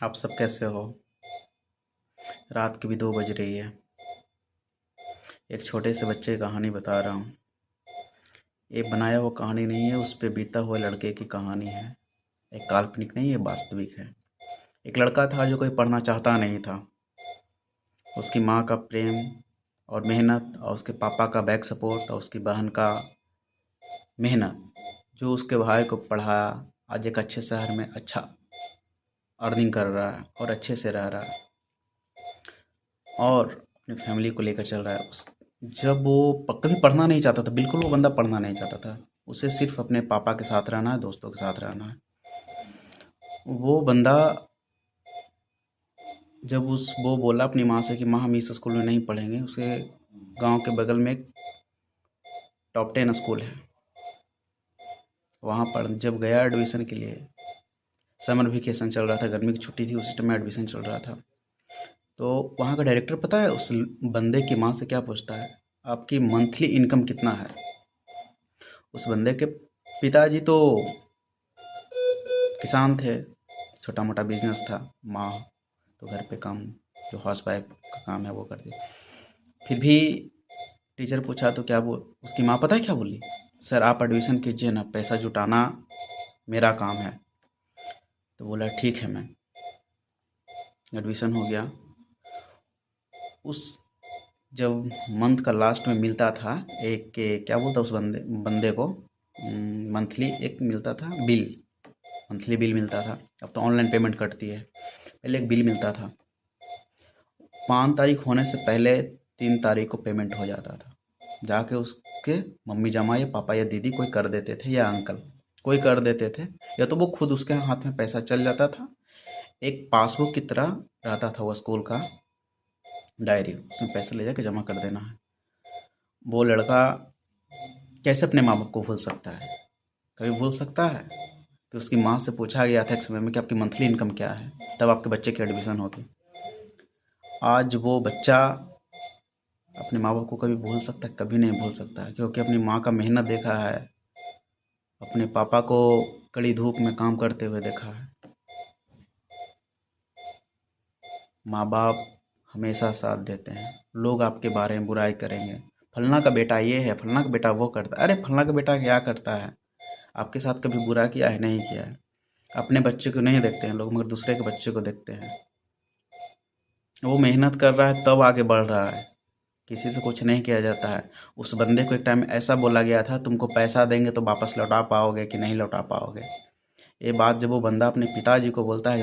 आप सब कैसे हो? रात की भी 2 बज रही है। एक छोटे से बच्चे की कहानी बता रहा हूँ। ये बनाया हुआ कहानी नहीं है, उस पे बीता हुआ लड़के की कहानी है। एक काल्पनिक नहीं, ये वास्तविक है। एक लड़का था जो कोई पढ़ना चाहता नहीं था। उसकी माँ का प्रेम और मेहनत और उसके पापा का बैक सपोर्ट और उसकी बहन का मेहनत जो उसके भाई को पढ़ाया। आज एक अच्छे शहर में अच्छा अर्निंग कर रहा है और अच्छे से रह रहा है और अपनी फैमिली को लेकर चल रहा है। उस जब वो कभी पढ़ना नहीं चाहता था, बिल्कुल वो बंदा पढ़ना नहीं चाहता था। उसे सिर्फ अपने पापा के साथ रहना है, दोस्तों के साथ रहना है। वो बंदा जब उस वो बोला अपनी माँ से कि माँ हम इस स्कूल में नहीं पढ़ेंगे, उसे गांव के बगल में एक टॉप 10 स्कूल है, वहाँ पर जब गया एडमिशन के लिए, समर वेकेशन चल रहा था, गर्मी की छुट्टी थी, उसी टाइम में एडमिशन चल रहा था। तो वहाँ का डायरेक्टर पता है उस बंदे की माँ से क्या पूछता है, आपकी मंथली इनकम कितना है? उस बंदे के पिताजी तो किसान थे, छोटा मोटा बिजनेस था। माँ तो घर पे काम, जो हाउस वाइफ का काम है वो करती। फिर भी टीचर पूछा तो क्या बोल, उसकी माँ पता है क्या बोली? सर आप एडमिशन कीजिए ना, पैसा जुटाना मेरा काम है। तो बोला ठीक है, मैं एडमिशन हो गया। उस जब मंथ का लास्ट में मिलता था, एक के क्या बोलता उस बंदे बंदे को, मंथली एक मिलता था बिल, मंथली बिल मिलता था। अब तो ऑनलाइन पेमेंट कटती है, पहले एक बिल मिलता था। 5 तारीख होने से पहले 3 तारीख को पेमेंट हो जाता था। जाके उसके मम्मी जमा या पापा या दीदी कोई कर देते थे या अंकल कोई कर देते थे, या तो वो खुद उसके हाथ में पैसा चल जाता था। एक पासबुक की तरह रहता था वो स्कूल का डायरी, उसमें पैसे ले जाके जमा कर देना है। वो लड़का कैसे अपने माँ बाप को भूल सकता है? कभी भूल सकता है? कि उसकी माँ से पूछा गया था एक समय में कि आपकी मंथली इनकम क्या है, तब आपके बच्चे की एडमिशन होगी। आज वो बच्चा अपने माँ बाप को कभी भूल सकता है? कभी नहीं भूल सकता है, क्योंकि अपनी माँ का मेहनत देखा है, अपने पापा को कड़ी धूप में काम करते हुए देखा है। माँ बाप हमेशा साथ देते हैं। लोग आपके बारे में बुराई करेंगे, फलना का बेटा ये है, फलना का बेटा वो करता है। अरे फलना का बेटा क्या करता है? आपके साथ कभी बुरा किया है? नहीं किया है। अपने बच्चे को नहीं देखते हैं लोग, मगर दूसरे के बच्चे को देखते हैं। वो मेहनत कर रहा है तब आगे बढ़ रहा है, किसी से कुछ नहीं किया जाता है। उस बंदे को एक टाइम ऐसा बोला गया था, तुमको पैसा देंगे तो वापस लौटा पाओगे कि नहीं लौटा पाओगे। ये बात जब वो बंदा अपने पिताजी को बोलता है